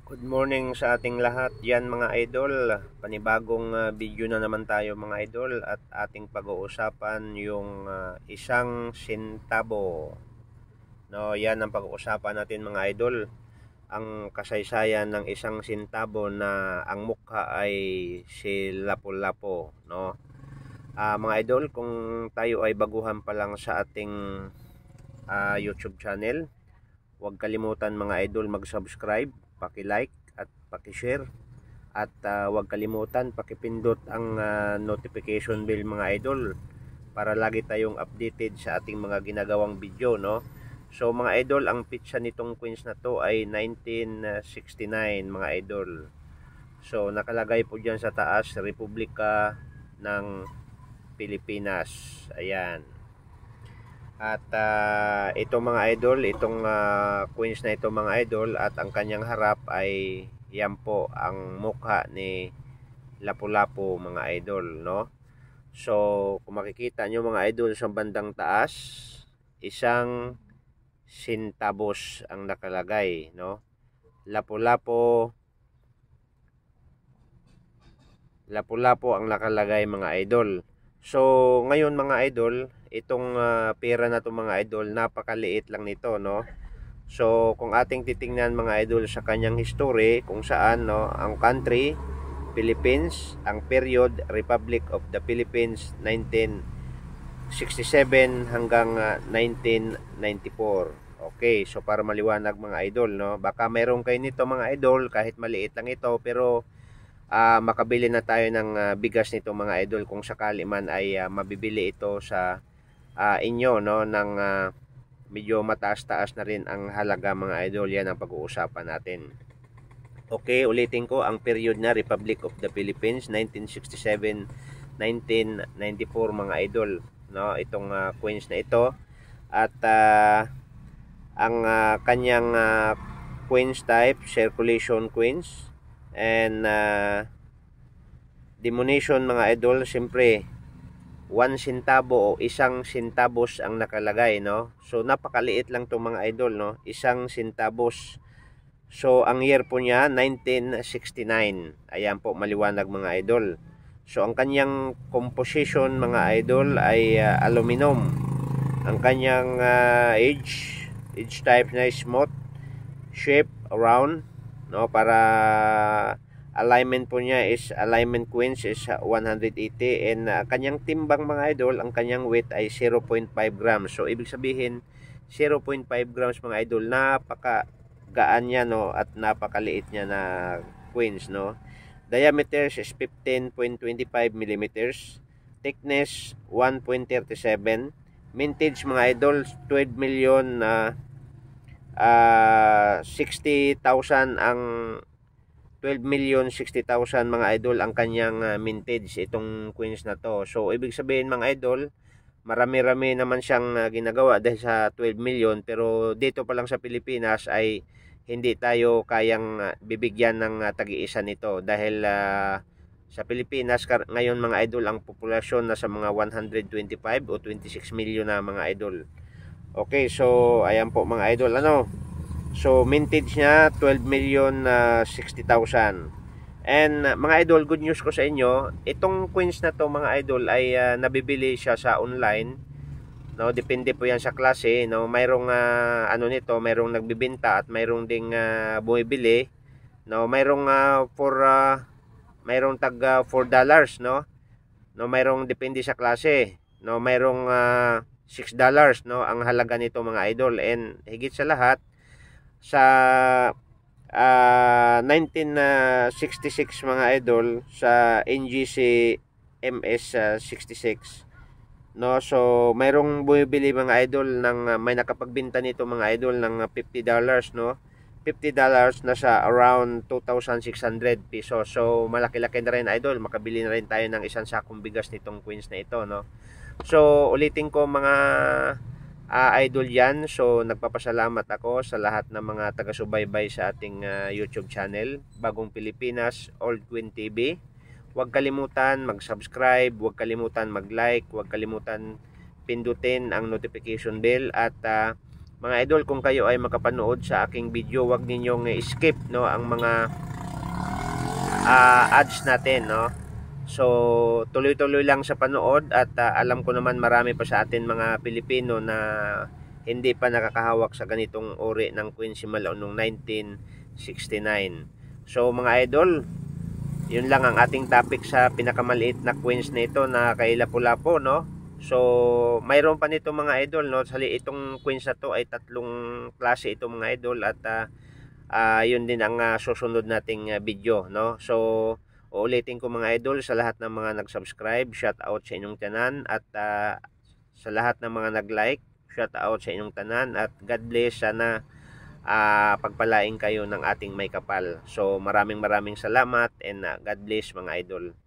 Good morning sa ating lahat. Yan mga idol, panibagong video na naman tayo mga idol at ating pag-uusapan yung isang sintabo. No, yan ang pag-uusapan natin mga idol. Ang kasaysayan ng isang sintabo na ang mukha ay si Lapu-Lapu, no? Mga idol, kung tayo ay baguhan pa lang sa ating YouTube channel, huwag kalimutan mga idol mag-subscribe, paki-like at paki-share. At huwag kalimutan pakipindot ang notification bell mga idol para lagi tayong updated sa ating mga ginagawang video, no? So mga idol, ang pitsa nitong Queens na to ay 1969 mga idol. So nakalagay po diyan sa taas, Republika ng Pilipinas. Ayan. At ito mga idol, itong Queens na ito mga idol, at ang kanyang harap ay yan po ang mukha ni Lapu-Lapu mga idol, no? So kung makikita nyo mga idol sa bandang taas, isang sintabos ang nakalagay, no? Lapu-Lapu, Lapu-Lapu ang nakalagay mga idol. So ngayon mga idol, itong pera na to mga idol, napakaliit lang nito, no? So kung ating titingnan mga idol sa kanyang history, kung saan, no, ang country Philippines, ang period Republic of the Philippines 1967 hanggang 1994. Okay, so para maliwanag mga idol, no, baka mayroon kayo nito mga idol, kahit maliit lang ito, pero makabili na tayo ng bigas nito mga idol kung sakali man ay mabibili ito sa inyo, no, ng medyo mataas-taas na rin ang halaga mga idol. Yan ang pag-uusapan natin. Okay, ulitin ko, ang period na Republic of the Philippines 1967-1994 mga idol, no, itong Queens na ito. At ang kanyang Queens type, circulation Queens, and denomination mga idol, siyempre 1 centavo o isang centavos ang nakalagay, no? So napakaliit lang 'tong mga idol, no? Isang centavos. So ang year po niya 1969. Ayan po, maliwanag mga idol. So ang kanyang composition mga idol ay aluminum. Ang kanyang age type na smooth shape, round, no, para alignment po niya is alignment Queens is 180, and kanyang timbang mga idol, ang kanyang weight ay 0.5 grams. So ibig sabihin 0.5 grams mga idol, napakagaan niya, no, at napakaliit niya na Queens, no. Diameter is 15.25 millimeters, thickness 1.37, mintage mga idol 12 million 60,000 ang 12,060,000 mga idol ang kanyang mintage, itong Queens na to. So ibig sabihin mga idol, marami-rami naman siyang ginagawa dahil sa 12 million, pero dito pa lang sa Pilipinas ay hindi tayo kayang bibigyan ng tag-iisa nito dahil sa Pilipinas ngayon mga idol, ang populasyon na sa mga 125 o 26 million na mga idol. Okay, so ayan po mga idol, ano. So mintage niya 12,060,000. And mga idol, good news ko sa inyo, itong Queens na to mga idol ay nabibili siya sa online, no, depende po yan sa klase, no. Mayroong ano nito, mayroong nagbibenta at mayroong ding bumibili, no. Mayroong mayroong tag $4, no. No, mayroong depende sa klase, no. Mayroong $6, no, ang halaga nito mga idol. And higit sa lahat, sa 1966 mga idol, sa NGC MS-66, no. So mayroong bumibili mga idol ng may nakapagbenta nito mga idol ng $50, no. $50 na sa around 2,600 pesos. So malaki-laki na rin idol, makabili na rin tayo ng isang sakong bigas nitong Queens na ito, no. So ulitin ko mga idol yan. So nagpapasalamat ako sa lahat ng mga taga-subaybay sa ating YouTube channel, Bagong Pilipinas Old Queen TV. Huwag kalimutan mag-subscribe, huwag kalimutan mag-like, huwag kalimutan pindutin ang notification bell, at mga idol, kung kayo ay makapanood sa aking video, wag ninyong skip, no, ang mga ads natin, no. So tuloy-tuloy lang sa panood at alam ko naman marami pa sa atin mga Pilipino na hindi pa nakakahawak sa ganitong uri ng Queen si Malao noong 1969. So mga idol, yun lang ang ating topic sa pinakamaliit na queens na ito na kay Lapu-Lapu, no. So mayroon pa nito mga idol, no. Sali itong queens na to ay tatlong klase ito mga idol, at yun din ang susunod nating video, no. So uulitin ko mga idol, sa lahat ng mga nag-subscribe, shout out sa inyong tanan, at sa lahat ng mga nag-like, shout out sa inyong tanan, at God bless. Sana pagpalain kayo ng ating may kapal. So maraming salamat, and God bless mga idol.